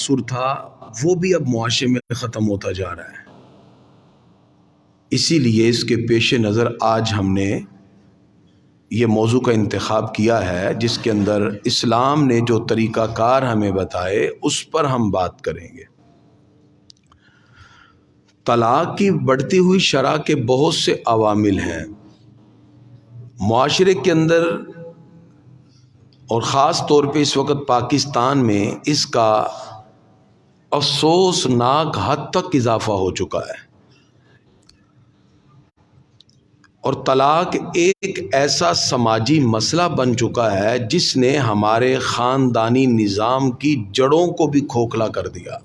تناسر تھا وہ بھی اب معاشرے میں ختم ہوتا جا رہا ہے۔ اسی لیے اس کے پیش نظر آج ہم نے یہ موضوع کا انتخاب کیا ہے جس کے اندر اسلام نے جو طریقہ کار ہمیں بتائے اس پر ہم بات کریں گے۔ طلاق کی بڑھتی ہوئی شرح کے بہت سے عوامل ہیں معاشرے کے اندر، اور خاص طور پہ اس وقت پاکستان میں اس کا افسوسناک حد تک اضافہ ہو چکا ہے، اور طلاق ایک ایسا سماجی مسئلہ بن چکا ہے جس نے ہمارے خاندانی نظام کی جڑوں کو بھی کھوکھلا کر دیا۔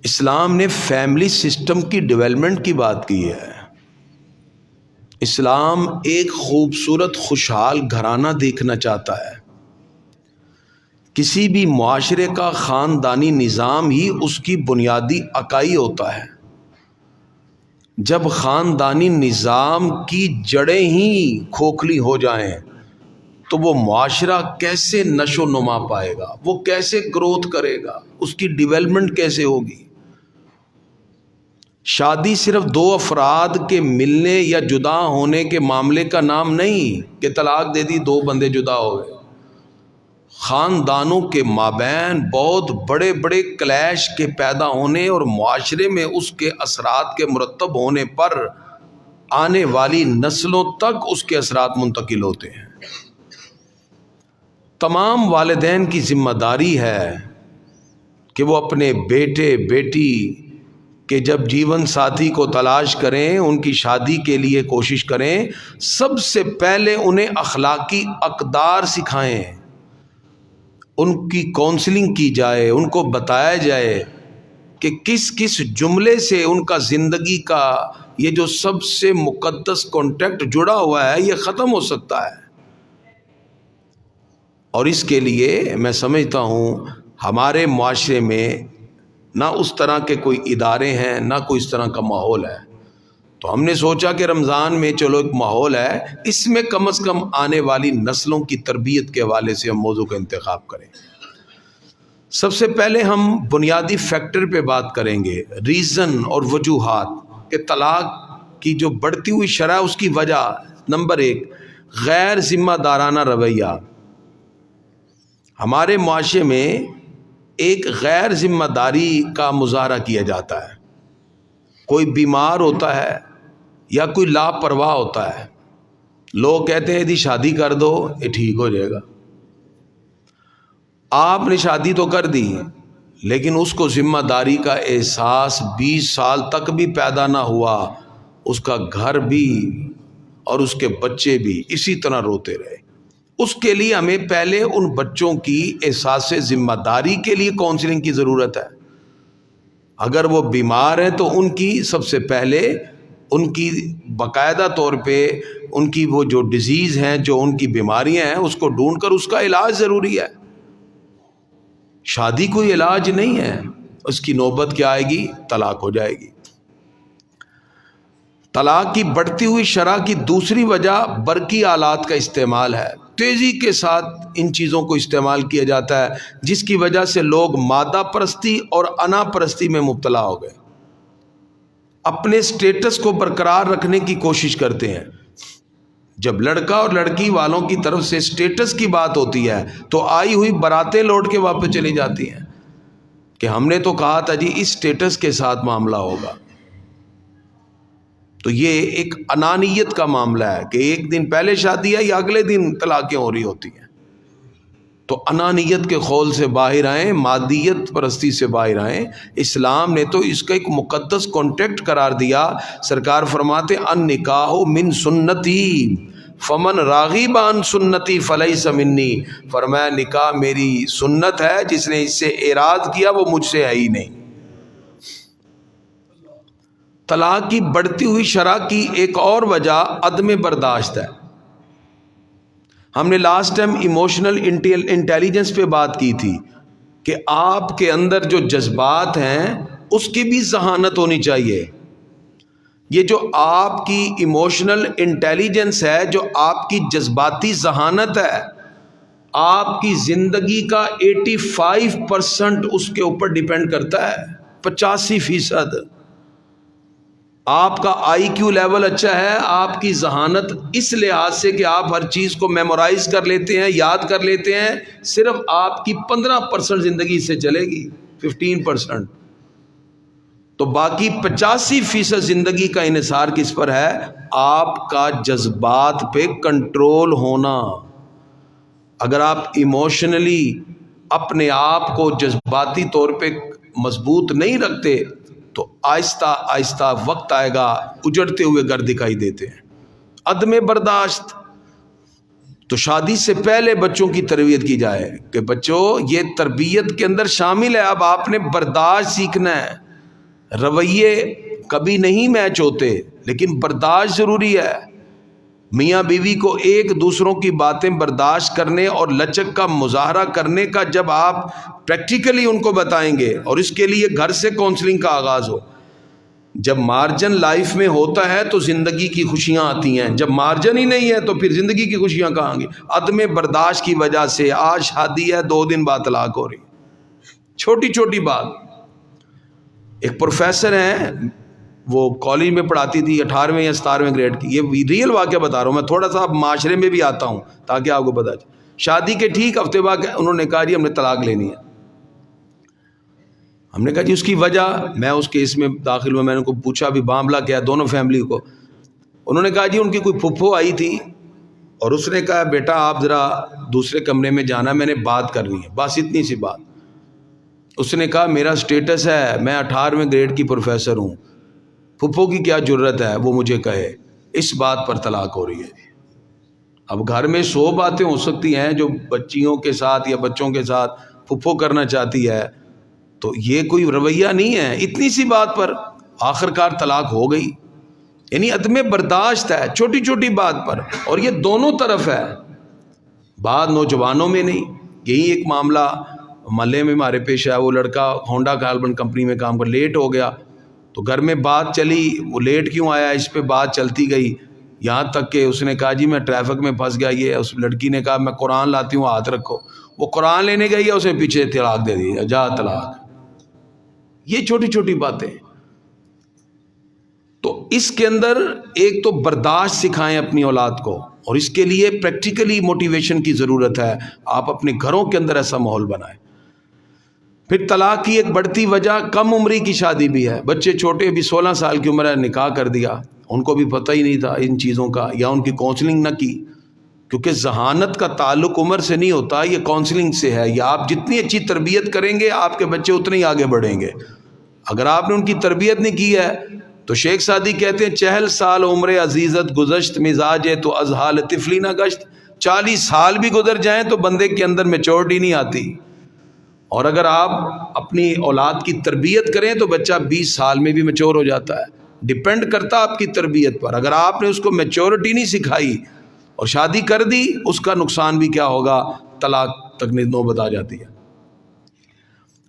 اسلام نے فیملی سسٹم کی ڈیولپمنٹ کی بات کی ہے۔ اسلام ایک خوبصورت خوشحال گھرانہ دیکھنا چاہتا ہے۔ کسی بھی معاشرے کا خاندانی نظام ہی اس کی بنیادی اکائی ہوتا ہے۔ جب خاندانی نظام کی جڑیں ہی کھوکھلی ہو جائیں تو وہ معاشرہ کیسے نشو و نما پائے گا، وہ کیسے گروتھ کرے گا، اس کی ڈیولپمنٹ کیسے ہوگی؟ شادی صرف دو افراد کے ملنے یا جدا ہونے کے معاملے کا نام نہیں کہ طلاق دے دی دو بندے جدا ہو گئے۔ خاندانوں کے مابین بہت بڑے بڑے کلیش کے پیدا ہونے اور معاشرے میں اس کے اثرات کے مرتب ہونے پر آنے والی نسلوں تک اس کے اثرات منتقل ہوتے ہیں۔ تمام والدین کی ذمہ داری ہے کہ وہ اپنے بیٹے بیٹی کہ جب جیون ساتھی کو تلاش کریں، ان کی شادی کے لیے کوشش کریں، سب سے پہلے انہیں اخلاقی اقدار سکھائیں، ان کی کونسلنگ کی جائے، ان کو بتایا جائے کہ کس کس جملے سے ان کا زندگی کا یہ جو سب سے مقدس کانٹیکٹ جڑا ہوا ہے یہ ختم ہو سکتا ہے۔ اور اس کے لیے میں سمجھتا ہوں ہمارے معاشرے میں نہ اس طرح کے کوئی ادارے ہیں، نہ کوئی اس طرح کا ماحول ہے، تو ہم نے سوچا کہ رمضان میں چلو ایک ماحول ہے، اس میں کم از کم آنے والی نسلوں کی تربیت کے حوالے سے ہم موضوع کا انتخاب کریں۔ سب سے پہلے ہم بنیادی فیکٹر پہ بات کریں گے، ریزن اور وجوہات کہ طلاق کی جو بڑھتی ہوئی شرح اس کی وجہ۔ نمبر ایک، غیر ذمہ دارانہ رویہ۔ ہمارے معاشرے میں ایک غیر ذمہ داری کا مظاہرہ کیا جاتا ہے۔ کوئی بیمار ہوتا ہے یا کوئی لاپرواہ ہوتا ہے، لوگ کہتے ہیں دی شادی کر دو یہ ٹھیک ہو جائے گا۔ آپ نے شادی تو کر دی لیکن اس کو ذمہ داری کا احساس 20 سال تک بھی پیدا نہ ہوا، اس کا گھر بھی اور اس کے بچے بھی اسی طرح روتے رہے۔ اس کے لیے ہمیں پہلے ان بچوں کی احساس ذمہ داری کے لیے کونسلنگ کی ضرورت ہے۔ اگر وہ بیمار ہیں تو ان کی سب سے پہلے ان کی باقاعدہ طور پہ ان کی وہ جو ڈیزیز ہیں، جو ان کی بیماریاں ہیں، اس کو ڈھونڈ کر اس کا علاج ضروری ہے۔ شادی کوئی علاج نہیں ہے، اس کی نوبت کیا آئے گی؟ طلاق ہو جائے گی۔ طلاق کی بڑھتی ہوئی شرح کی دوسری وجہ برقی آلات کا استعمال ہے۔ تیزی کے ساتھ ان چیزوں کو استعمال کیا جاتا ہے جس کی وجہ سے لوگ مادہ پرستی اور انا پرستی میں مبتلا ہو گئے، اپنے سٹیٹس کو برقرار رکھنے کی کوشش کرتے ہیں۔ جب لڑکا اور لڑکی والوں کی طرف سے سٹیٹس کی بات ہوتی ہے تو آئی ہوئی براتیں لوٹ کے واپس چلی جاتی ہیں کہ ہم نے تو کہا تھا جی اس سٹیٹس کے ساتھ معاملہ ہوگا۔ تو یہ ایک انانیت کا معاملہ ہے کہ ایک دن پہلے شادی ہے یا اگلے دن طلاقیں ہو رہی ہوتی ہیں۔ تو انانیت کے خول سے باہر آئیں، مادیت پرستی سے باہر آئیں۔ اسلام نے تو اس کا ایک مقدس کانٹیکٹ قرار دیا۔ سرکار فرماتے النکاح من سنتی فمن راغب عن سنتی فلیس منی، فرمایا نکاح میری سنت ہے، جس نے اس سے اعراض کیا وہ مجھ سے ہے ہی نہیں۔ طلاق کی بڑھتی ہوئی شرح کی ایک اور وجہ عدم برداشت ہے۔ ہم نے لاسٹ ٹائم ایموشنل انٹیلیجنس پہ بات کی تھی کہ آپ کے اندر جو جذبات ہیں اس کی بھی ذہانت ہونی چاہیے۔ یہ جو آپ کی ایموشنل انٹیلیجنس ہے، جو آپ کی جذباتی ذہانت ہے، آپ کی زندگی کا 85% اس کے اوپر ڈیپینڈ کرتا ہے، 85%۔ آپ کا آئی کیو لیول اچھا ہے، آپ کی ذہانت اس لحاظ سے کہ آپ ہر چیز کو میمورائز کر لیتے ہیں، یاد کر لیتے ہیں، صرف آپ کی 15% زندگی سے چلے گی، 15%۔ تو باقی 85% زندگی کا انحصار کس پر ہے؟ آپ کا جذبات پہ کنٹرول ہونا۔ اگر آپ ایموشنلی اپنے آپ کو جذباتی طور پہ مضبوط نہیں رکھتے تو آہستہ آہستہ وقت آئے گا اجڑتے ہوئے گھر دکھائی دیتے ہیں۔ عدم برداشت، تو شادی سے پہلے بچوں کی تربیت کی جائے کہ بچوں یہ تربیت کے اندر شامل ہے، اب آپ نے برداشت سیکھنا ہے۔ رویے کبھی نہیں میچ ہوتے لیکن برداشت ضروری ہے۔ میاں بیوی کو ایک دوسروں کی باتیں برداشت کرنے اور لچک کا مظاہرہ کرنے کا جب آپ پریکٹیکلی ان کو بتائیں گے، اور اس کے لیے گھر سے کونسلنگ کا آغاز ہو۔ جب مارجن لائف میں ہوتا ہے تو زندگی کی خوشیاں آتی ہیں، جب مارجن ہی نہیں ہے تو پھر زندگی کی خوشیاں کہاں گی؟ عدم برداشت کی وجہ سے آج شادی ہے، 2 دن بعد طلاق ہو رہی، چھوٹی چھوٹی بات۔ ایک پروفیسر ہیں، وہ کالج میں پڑھاتی تھی، 18ویں یا 17ویں گریڈ کی، یہ ریئل واقعہ بتا رہا ہوں میں، تھوڑا سا معاشرے میں بھی آتا ہوں تاکہ آپ کو پتہ چلے۔ شادی کے ٹھیک ہفتے بعد انہوں نے کہا جی ہم نے طلاق لینی ہے۔ ہم نے کہا جی اس کی وجہ، میں اس کیس میں داخل ہوا، میں نے ان کو پوچھا بھی معاملہ کیا ہے، دونوں فیملی کو۔ انہوں نے کہا جی ان کی کوئی پھپھو آئی تھی اور اس نے کہا بیٹا آپ ذرا دوسرے کمرے میں جانا، میں نے بات کرنی ہے، بس اتنی سی بات۔ اس نے کہا میرا سٹیٹس ہے، میں 18ویں گریڈ کی پروفیسر ہوں، پھپھو کی کیا جرت ہے وہ مجھے کہے، اس بات پر طلاق ہو رہی ہے۔ اب گھر میں 100 باتیں ہو سکتی ہیں جو بچیوں کے ساتھ یا بچوں کے ساتھ پھپھو کرنا چاہتی ہے، تو یہ کوئی رویہ نہیں ہے، اتنی سی بات پر آخر کار طلاق ہو گئی۔ یعنی عدم برداشت ہے چھوٹی چھوٹی بات پر، اور یہ دونوں طرف ہے، بعض نوجوانوں میں نہیں۔ یہی ایک معاملہ محلے میں ہمارے پیش ہے، وہ لڑکا ہونڈا کاربن کمپنی میں کام کر لیٹ ہو گیا، تو گھر میں بات چلی، وہ لیٹ کیوں آیا اس پہ بات چلتی گئی، یہاں تک کہ اس نے کہا جی میں ٹریفک میں پھنس گیا، یہ اس لڑکی نے کہا میں قرآن لاتی ہوں ہاتھ رکھو، وہ قرآن لینے گئی ہے، اسے پیچھے طلاق دے دی، جا طلاق۔ یہ چھوٹی چھوٹی باتیں۔ تو اس کے اندر ایک تو برداشت سکھائیں اپنی اولاد کو، اور اس کے لیے پریکٹیکلی موٹیویشن کی ضرورت ہے، آپ اپنے گھروں کے اندر ایسا ماحول بنائیں۔ پھر طلاق کی ایک بڑھتی وجہ کم عمری کی شادی بھی ہے، بچے چھوٹے، ابھی 16 سال کی عمر ہے، نکاح کر دیا، ان کو بھی پتہ ہی نہیں تھا ان چیزوں کا، یا ان کی کونسلنگ نہ کی، کیونکہ ذہانت کا تعلق عمر سے نہیں ہوتا، یہ کونسلنگ سے ہے۔ یا آپ جتنی اچھی تربیت کریں گے آپ کے بچے اتنے ہی آگے بڑھیں گے۔ اگر آپ نے ان کی تربیت نہیں کی ہے تو شیخ سعدی کہتے ہیں 40 سال عمر عزیزت گزشت مزاج ہے تو از حال طفلی نہ گشت، 40 سال بھی گزر جائیں تو بندے کے اندر میچورٹی نہیں آتی۔ اور اگر آپ اپنی اولاد کی تربیت کریں تو بچہ 20 سال میں بھی میچور ہو جاتا ہے، ڈیپینڈ کرتا ہے آپ کی تربیت پر۔ اگر آپ نے اس کو میچورٹی نہیں سکھائی اور شادی کر دی، اس کا نقصان بھی کیا ہوگا، طلاق تک نوبت آ جاتی ہے۔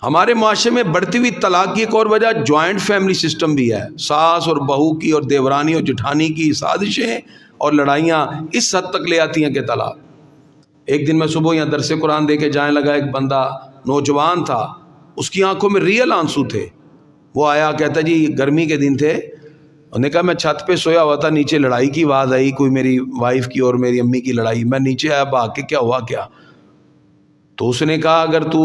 ہمارے معاشرے میں بڑھتی ہوئی طلاق کی ایک اور وجہ جوائنٹ فیملی سسٹم بھی ہے، ساس اور بہو کی اور دیورانی اور جٹھانی کی سازشیں اور لڑائیاں اس حد تک لے آتی ہیں کہ طلاق۔ ایک دن میں صبح یہاں درس قرآن دے کے جانے لگا، ایک بندہ نوجوان تھا، اس کی آنکھوں میں ریئل آنسو تھے، وہ آیا کہتا جی گرمی کے دن تھے، انہوں نے کہا میں چھت پہ سویا ہوا تھا، نیچے لڑائی کی آواز آئی، کوئی میری وائف کی اور میری امی کی لڑائی، میں نیچے آیا بھاگ کے، کیا ہوا کیا؟ تو اس نے کہا اگر تو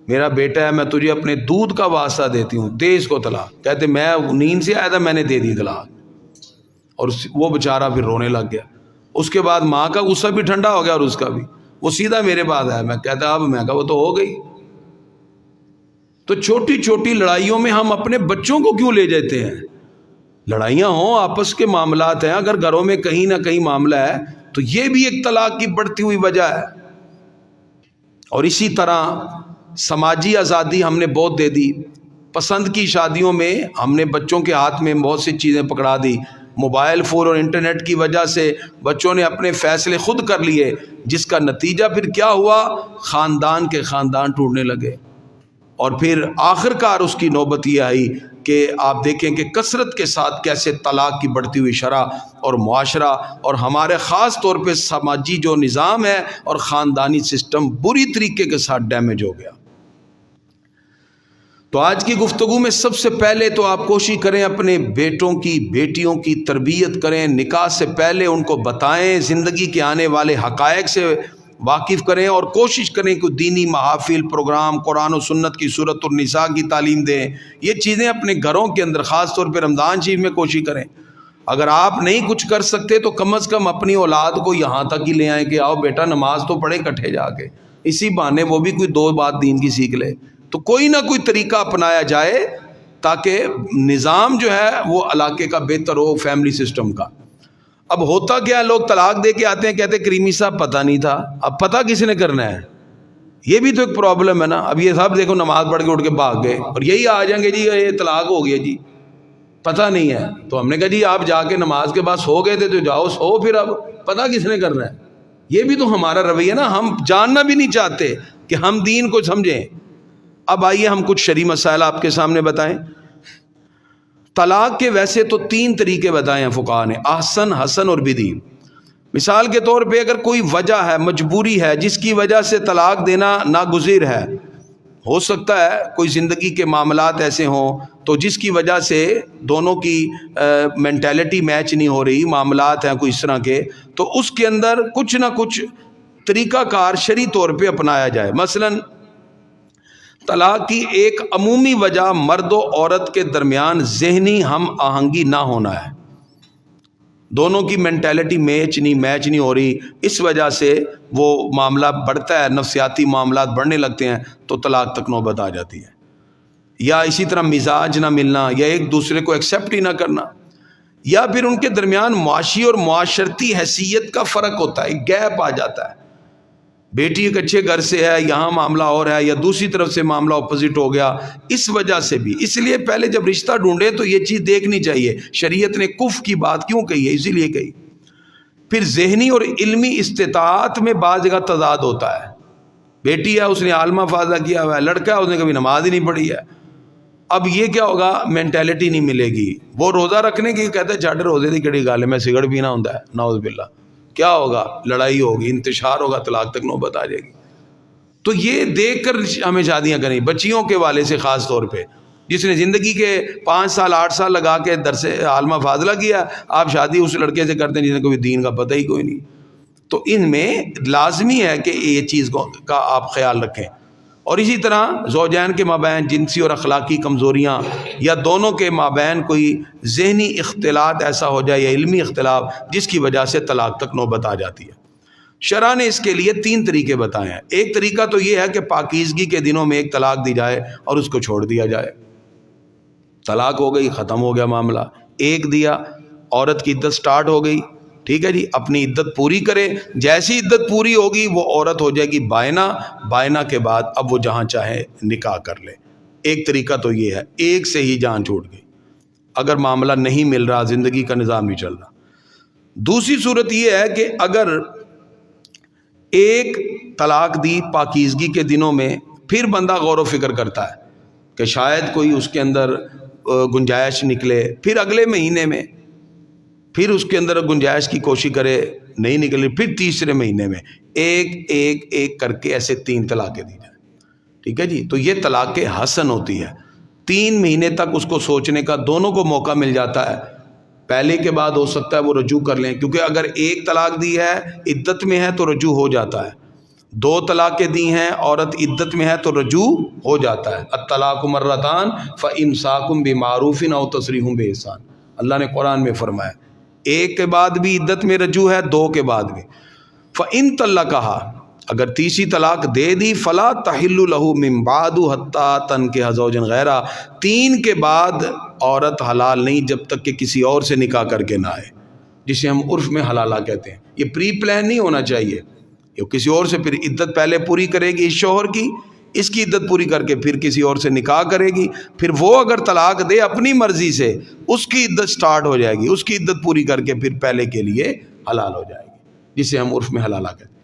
میرا بیٹا ہے میں تجھے اپنے دودھ کا واسطہ دیتی ہوں، دے اس کو طلاق۔ کہتے میں نیند سے آیا تھا، میں نے دے دی طلاق، اور وہ بیچارہ پھر رونے لگ گیا۔ اس کے بعد ماں کا غصہ بھی ٹھنڈا ہو گیا اور اس کا بھی، وہ سیدھا میرے پاس آیا، میں کہتا اب، میں کہا وہ تو ہو گئی۔ تو چھوٹی چھوٹی لڑائیوں میں ہم اپنے بچوں کو کیوں لے جاتے ہیں؟ لڑائیاں ہوں، آپس کے معاملات ہیں، اگر گھروں میں کہیں نہ کہیں معاملہ ہے تو یہ بھی ایک طلاق کی بڑھتی ہوئی وجہ ہے۔ اور اسی طرح سماجی آزادی ہم نے بہت دے دی، پسند کی شادیوں میں ہم نے بچوں کے ہاتھ میں بہت سی چیزیں پکڑا دی، موبائل فون اور انٹرنیٹ کی وجہ سے بچوں نے اپنے فیصلے خود کر لیے، جس کا نتیجہ پھر کیا ہوا، خاندان کے خاندان ٹوٹنے لگے، اور پھر آخر کار اس کی نوبت یہ آئی کہ آپ دیکھیں کہ کثرت کے ساتھ کیسے طلاق کی بڑھتی ہوئی شرح اور معاشرہ اور ہمارے خاص طور پہ سماجی جو نظام ہے اور خاندانی سسٹم بری طریقے کے ساتھ ڈیمیج ہو گیا۔ تو آج کی گفتگو میں سب سے پہلے تو آپ کوشش کریں اپنے بیٹوں کی بیٹیوں کی تربیت کریں، نکاح سے پہلے ان کو بتائیں، زندگی کے آنے والے حقائق سے واقف کریں، اور کوشش کریں کہ دینی محافل پروگرام قرآن و سنت کی سورۃ النساء کی تعلیم دیں۔ یہ چیزیں اپنے گھروں کے اندر خاص طور پہ رمضان شریف میں کوشش کریں۔ اگر آپ نہیں کچھ کر سکتے تو کم از کم اپنی اولاد کو یہاں تک ہی لے آئیں کہ آؤ بیٹا نماز تو پڑھے کٹھے جا کے، اسی بہانے وہ بھی کوئی دو بات دین کی سیکھ لے۔ تو کوئی نہ کوئی طریقہ اپنایا جائے تاکہ نظام جو ہے وہ علاقے کا بہتر ہو، فیملی سسٹم کا۔ اب ہوتا کیا، لوگ طلاق دے کے آتے ہیں، کہتے ہیں کریمی صاحب پتہ نہیں تھا۔ اب پتہ کس نے کرنا ہے؟ یہ بھی تو ایک پرابلم ہے نا۔ اب یہ صاحب دیکھو نماز پڑھ کے اٹھ کے بھاگ گئے اور یہی آ جائیں گے جی یہ طلاق ہو گیا جی، پتہ نہیں ہے۔ تو ہم نے کہا جی آپ جا کے نماز کے بعد سو گئے تھے تو جاؤ سو، پھر اب پتہ کس نے کرنا ہے؟ یہ بھی تو ہمارا رویہ نا، ہم جاننا بھی نہیں چاہتے کہ ہم دین کو سمجھیں۔ اب آئیے ہم کچھ شرعی مسائل آپ کے سامنے بتائیں۔ طلاق کے ویسے تو 3 طریقے بتائے ہیں فقہاء نے، احسن، حسن اور بدعی۔ مثال کے طور پہ اگر کوئی وجہ ہے، مجبوری ہے جس کی وجہ سے طلاق دینا ناگزیر ہے، ہو سکتا ہے کوئی زندگی کے معاملات ایسے ہوں تو جس کی وجہ سے دونوں کی مینٹیلٹی میچ نہیں ہو رہی، معاملات ہیں کوئی اس طرح کے، تو اس کے اندر کچھ نہ کچھ طریقہ کار شرعی طور پہ اپنایا جائے۔ مثلاً طلاق کی ایک عمومی وجہ مرد و عورت کے درمیان ذہنی ہم آہنگی نہ ہونا ہے، دونوں کی مینٹیلٹی میچ نہیں ہو رہی، اس وجہ سے وہ معاملہ بڑھتا ہے، نفسیاتی معاملات بڑھنے لگتے ہیں تو طلاق تک نوبت آ جاتی ہے۔ یا اسی طرح مزاج نہ ملنا، یا ایک دوسرے کو ایکسیپٹ ہی نہ کرنا، یا پھر ان کے درمیان معاشی اور معاشرتی حیثیت کا فرق ہوتا ہے، ایک گیپ آ جاتا ہے۔ بیٹی ایک اچھے گھر سے ہے، یہاں معاملہ اور ہے، یا دوسری طرف سے معاملہ اپوزٹ ہو گیا، اس وجہ سے بھی۔ اس لیے پہلے جب رشتہ ڈھونڈے تو یہ چیز دیکھنی چاہیے شریعت نے کف کی بات کیوں کہی ہے، اسی لیے کہی۔ پھر ذہنی اور علمی استطاعت میں بعض جگہ تضاد ہوتا ہے۔ بیٹی ہے اس نے عالمہ فاضلہ کیا ہوا ہے، لڑکا ہے اس نے کبھی نماز ہی نہیں پڑھی ہے، اب یہ کیا ہوگا، مینٹیلٹی نہیں ملے گی۔ وہ روزہ رکھنے کی کہتا ہے چھاڑ روزے دی کڑی گال ہے، میں سگڑ پینا ہوتا ہے، نعوذ باللہ، کیا ہوگا، لڑائی ہوگی، انتشار ہوگا، طلاق تک نوبت آ جائے گی۔ تو یہ دیکھ کر ہمیں شادیاں کریں، بچیوں کے والے سے خاص طور پہ، جس نے زندگی کے 5 سال 8 سال لگا کے درس عالمہ فاضلہ کیا، آپ شادی اس لڑکے سے کرتے ہیں جس نے کوئی دین کا پتہ ہی کوئی نہیں۔ تو ان میں لازمی ہے کہ یہ چیز کا آپ خیال رکھیں۔ اور اسی طرح زوجین کے مابین جنسی اور اخلاقی کمزوریاں، یا دونوں کے مابین کوئی ذہنی اختلاط ایسا ہو جائے یا علمی اختلاف جس کی وجہ سے طلاق تک نوبت آ جاتی ہے۔ شرع نے اس کے لیے 3 طریقے بتائے ہیں۔ ایک طریقہ تو یہ ہے کہ پاکیزگی کے دنوں میں ایک طلاق دی جائے اور اس کو چھوڑ دیا جائے، طلاق ہو گئی، ختم ہو گیا معاملہ۔ ایک دیا، عورت کی عدت سٹارٹ ہو گئی، ٹھیک ہے جی، اپنی عدت پوری کرے، جیسی عدت پوری ہوگی وہ عورت ہو جائے گی بائنہ، بائنہ کے بعد اب وہ جہاں چاہے نکاح کر لے۔ ایک طریقہ تو یہ ہے، ایک سے ہی جان چھوٹ گئی، اگر معاملہ نہیں مل رہا، زندگی کا نظام نہیں چل رہا۔ دوسری صورت یہ ہے کہ اگر ایک طلاق دی پاکیزگی کے دنوں میں، پھر بندہ غور و فکر کرتا ہے کہ شاید کوئی اس کے اندر گنجائش نکلے، پھر اگلے مہینے میں پھر اس کے اندر گنجائش کی کوشش کرے، نہیں نکلی، پھر تیسرے مہینے میں ایک کر کے ایسے 3 طلاقیں دی جائیں، ٹھیک ہے جی۔ تو یہ طلاق حسن ہوتی ہے، 3 مہینے تک اس کو سوچنے کا دونوں کو موقع مل جاتا ہے۔ پہلے کے بعد ہو سکتا ہے وہ رجوع کر لیں، کیونکہ اگر ایک طلاق دی ہے عدت میں ہے تو رجوع ہو جاتا ہے، 2 طلاقیں دی ہیں عورت عدت میں ہے تو رجوع ہو جاتا ہے۔ الطلاق مرتان فامساک بمعروف او تسریح باحسان، اللہ نے قرآن میں فرمایا، ایک کے بعد بھی عدت میں رجوع ہے، 2 کے بعد بھی۔ فإن طلقها، اگر تیسری طلاق دے دی، فلا تحل له من بعد حتى تنكح زوجا غیرہ، 3 کے بعد عورت حلال نہیں جب تک کہ کسی اور سے نکاح کر کے نہ آئے، جسے ہم عرف میں حلالہ کہتے ہیں۔ یہ پری پلان نہیں ہونا چاہیے، یہ کسی اور سے پھر عدت پہلے پوری کرے گی اس شوہر کی، اس کی عدت پوری کر کے پھر کسی اور سے نکاح کرے گی، پھر وہ اگر طلاق دے اپنی مرضی سے، اس کی عدت سٹارٹ ہو جائے گی، اس کی عدت پوری کر کے پھر پہلے کے لیے حلال ہو جائے گی، جسے ہم عرف میں حلالہ کہتے ہیں۔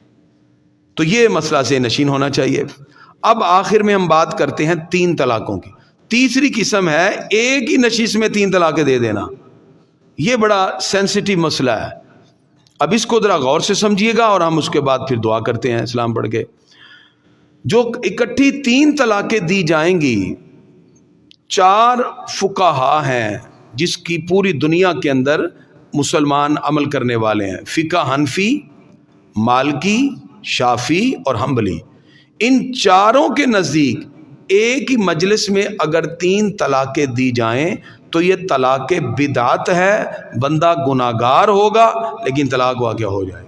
تو یہ مسئلہ سے نشین ہونا چاہیے۔ اب آخر میں ہم بات کرتے ہیں 3 طلاقوں کی۔ تیسری قسم ہے ایک ہی نشست میں 3 طلاقیں دے دینا. یہ بڑا سینسٹیو مسئلہ ہے. اب اس کو ذرا غور سے سمجھیے گا اور ہم اس کے بعد پھر دعا کرتے ہیں اسلام پڑھ کے. جو اکٹھی 3 طلاقیں دی جائیں گی، 4 فقہا ہیں جس کی پوری دنیا کے اندر مسلمان عمل کرنے والے ہیں. فقہ حنفی، مالکی، شافعی اور حنبلی. ان چاروں کے نزدیک ایک ہی مجلس میں اگر 3 طلاقیں دی جائیں تو یہ طلاق بدعت ہے، بندہ گناہگار ہوگا لیکن طلاق واقع ہو جائے.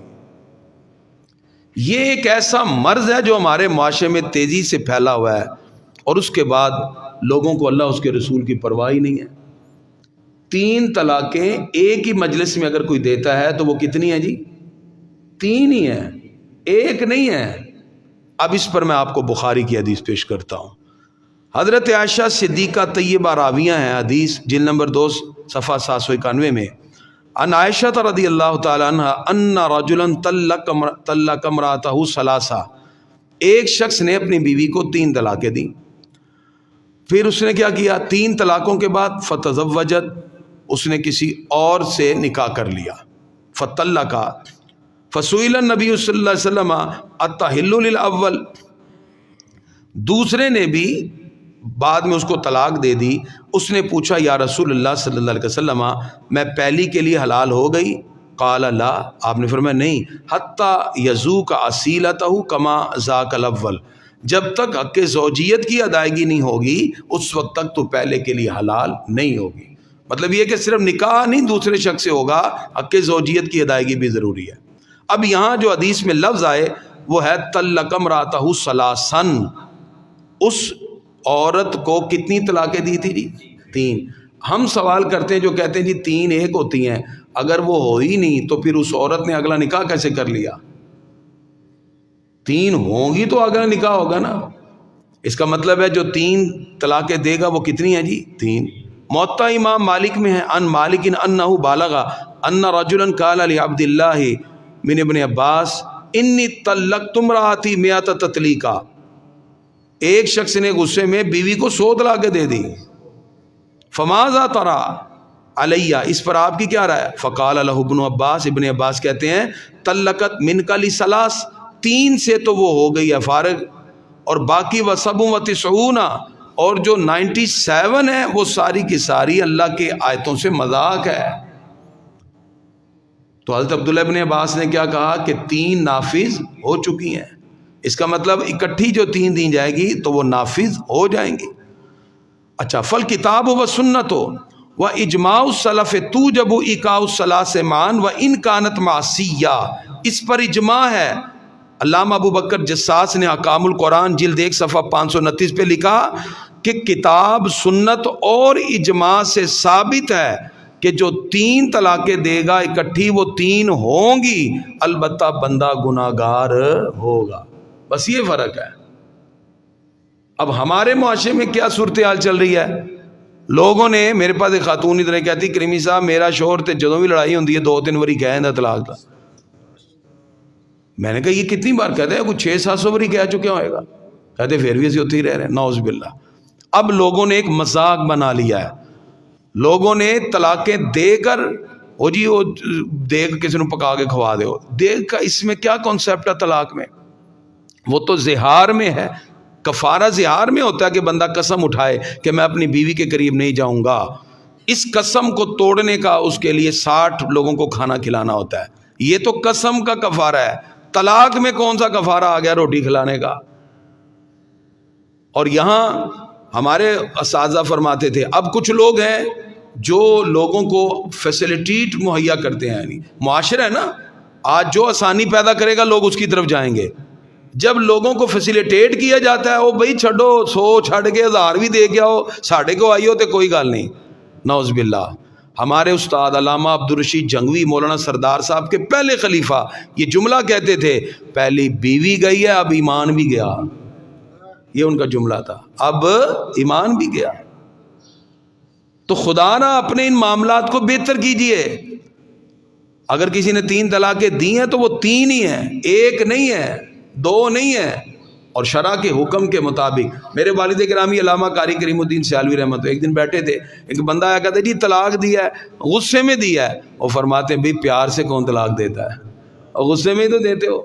یہ ایک ایسا مرض ہے جو ہمارے معاشرے میں تیزی سے پھیلا ہوا ہے، اور اس کے بعد لوگوں کو اللہ اس کے رسول کی پرواہ ہی نہیں ہے. 3 طلاقیں ایک ہی مجلس میں اگر کوئی دیتا ہے تو وہ کتنی ہیں جی؟ 3 ہی ہیں، 1 نہیں ہے. اب اس پر میں آپ کو بخاری کی حدیث پیش کرتا ہوں. حضرت عائشہ صدیقہ طیبہ راویہ ہیں حدیث جلد نمبر 2 صفحہ 791 میں. ان عائشہ رضی اللہ تعالی عنہ ان رجلا طلق امرأتہ 3. ایک شخص نے اپنی بیوی کو 3 طلاقیں دیں. پھر اس نے کیا کیا؟ 3 طلاقوں کے بعد فتزوجت، اس نے کسی اور سے نکاح کر لیا. فطلقا فسئل النبی صلی اللہ علیہ وسلم اتحل للاول، دوسرے نے بھی بعد میں اس کو طلاق دے دی. اس نے پوچھا یا رسول اللہ صلی اللہ علیہ وسلم میں پہلی کے لیے حلال ہو گئی؟ قال لا، آپ نے فرمایا نہیں، حتی یذوق اصیلتہ کما ذاق الاول، جب تک حق زوجیت کی ادائیگی نہیں ہوگی اس وقت تک تو پہلے کے لیے حلال نہیں ہوگی. مطلب یہ کہ صرف نکاح نہیں دوسرے شخص سے ہوگا، حق زوجیت کی ادائیگی بھی ضروری ہے. اب یہاں جو حدیث میں لفظ آئے وہ ہے طلق امرأتہ 3. اس عورت کو کتنی طلاقیں دی تھی جی؟ 3. ہم سوال کرتے ہیں جو کہتے ہیں جی 3 ایک ہوتی ہیں، اگر وہ ہو ہی نہیں تو پھر اس عورت نے اگلا نکاح کیسے کر لیا؟ 3 ہوں گی تو اگلا نکاح ہوگا نا. اس کا مطلب ہے جو 3 طلاقیں دے گا وہ کتنی ہیں جی؟ 3. موطا امام مالک میں ہے ان مالک انہ بالغ ان رجلا قال لعبد اللہ من ابن عباس انی طلقت امرأتی 100 تطلیقا، ایک شخص نے غصے میں بیوی کو 100 طلاقیں دے دی. فماذا ترى علیہ، اس پر آپ کی کیا رائے ہے؟ فقال له ابن عباس، ابن عباس کہتے ہیں طلقت منک لثلاث، 3 سے تو وہ ہو گئی ہے فارغ، اور باقی وسب و تسعون، اور جو 97 ہے وہ ساری کی ساری اللہ کے آیتوں سے مذاق ہے. تو حضرت عبداللہ ابن عباس نے کیا کہا کہ 3 نافذ ہو چکی ہیں. اس کا مطلب اکٹھی جو 3 دی جائے گی تو وہ نافذ ہو جائیں گی. اچھا، فل کتاب و سنت و اجماع السلف توجب ایقاع الثلاث معا و ان کانت معصیہ، اس پر اجماع ہے. علامہ ابو بکر جساس نے احکام القرآن جلد 1 صفحہ 529 پہ لکھا کہ کتاب، سنت اور اجماع سے ثابت ہے کہ جو 3 طلاقیں دے گا اکٹھی وہ 3 ہوں گی، البتہ بندہ گناہگار ہوگا. بس یہ فرق ہے. اب ہمارے معاشرے میں کیا صورتحال چل رہی ہے؟ لوگوں نے، میرے پاس ایک خاتون ادھر کہتی کریمی صاحب میرا شوہر تے جدوں بھی لڑائی ہوندی ہے 2-3 باری کہہ دیندا طلاق دا. میں نے کہا یہ کتنی بار کہتے ہیں؟ کوئی 600-700 باری کہہ چکے ہوئے گا. کہتے پھر بھی اسی اتنے ہی رہ رہے ہیں، نعوذ باللہ. اب لوگوں نے ایک مذاق بنا لیا ہے. لوگوں نے طلاقیں دے کر وہ جی وہ دیگ کسی نے پکا کے کھوا دے. دیگ کا اس میں کیا کانسیپٹ ہے طلاق میں؟ وہ تو زہار میں ہے. کفارہ زہار میں ہوتا ہے کہ بندہ قسم اٹھائے کہ میں اپنی بیوی کے قریب نہیں جاؤں گا. اس قسم کو توڑنے کا اس کے لیے 60 لوگوں کو کھانا کھلانا ہوتا ہے. یہ تو قسم کا کفارہ ہے. طلاق میں کون سا کفارہ آ گیا روٹی کھلانے کا؟ اور یہاں ہمارے اساتذہ فرماتے تھے اب کچھ لوگ ہیں جو لوگوں کو فیسلٹیٹ مہیا کرتے ہیں. یعنی معاشرہ ہے نا، آج جو آسانی پیدا کرے گا لوگ اس کی طرف جائیں گے. جب لوگوں کو فیسیلیٹیٹ کیا جاتا ہے وہ بھائی چھڈو 100 چھڑ کے 1000 بھی دے کے آؤ ساڑھے کو آئی ہو تو کوئی گل نہیں. نعوذ باللہ. ہمارے استاد علامہ عبدالرشید جنگوی مولانا سردار صاحب کے پہلے خلیفہ یہ جملہ کہتے تھے، پہلی بیوی گئی ہے اب ایمان بھی گیا. یہ ان کا جملہ تھا، اب ایمان بھی گیا. تو خدا نہ اپنے ان معاملات کو بہتر کیجئے. اگر کسی نے 3 طلاقیں دی ہیں تو وہ 3 ہی ہیں، 1 نہیں ہے، 2 نہیں ہے. اور شرع کے حکم کے مطابق. میرے والد گرامی علامہ قاری کریم الدین سیالوی رحمۃ اللہ ایک دن بیٹھے تھے, ایک بندہ آیا کہتے جی طلاق دیا ہے, غصے میں دیا ہے. وہ فرماتے ہیں بھئی پیار سے کون طلاق دیتا ہے, اور غصے میں ہی تو دیتے ہو.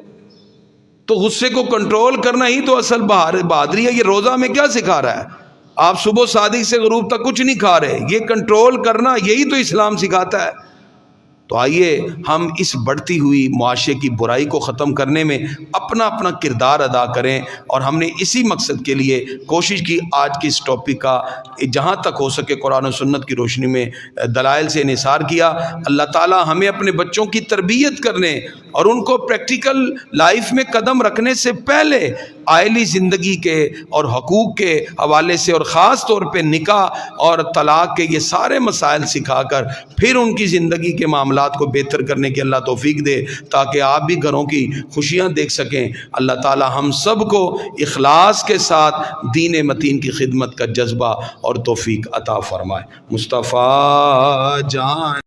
تو غصے کو کنٹرول کرنا ہی تو اصل بہادری ہے. یہ روزہ میں کیا سکھا رہا ہے؟ آپ صبح صادق سے غروب تک کچھ نہیں کھا رہے, یہ کنٹرول کرنا یہی تو اسلام سکھاتا ہے. تو آئیے ہم اس بڑھتی ہوئی معاشرے کی برائی کو ختم کرنے میں اپنا اپنا کردار ادا کریں. اور ہم نے اسی مقصد کے لیے کوشش کی آج کی اس ٹاپک کا جہاں تک ہو سکے قرآن و سنت کی روشنی میں دلائل سے انحصار کیا. اللہ تعالی ہمیں اپنے بچوں کی تربیت کرنے اور ان کو پریکٹیکل لائف میں قدم رکھنے سے پہلے آئلی زندگی کے اور حقوق کے حوالے سے اور خاص طور پہ نکاح اور طلاق کے یہ سارے مسائل سکھا کر پھر ان کی زندگی کے معاملات کو بہتر کرنے کی اللہ توفیق دے, تاکہ آپ بھی گھروں کی خوشیاں دیکھ سکیں. اللہ تعالی ہم سب کو اخلاص کے ساتھ دین متین کی خدمت کا جذبہ اور توفیق عطا فرمائے. مصطفیٰ جان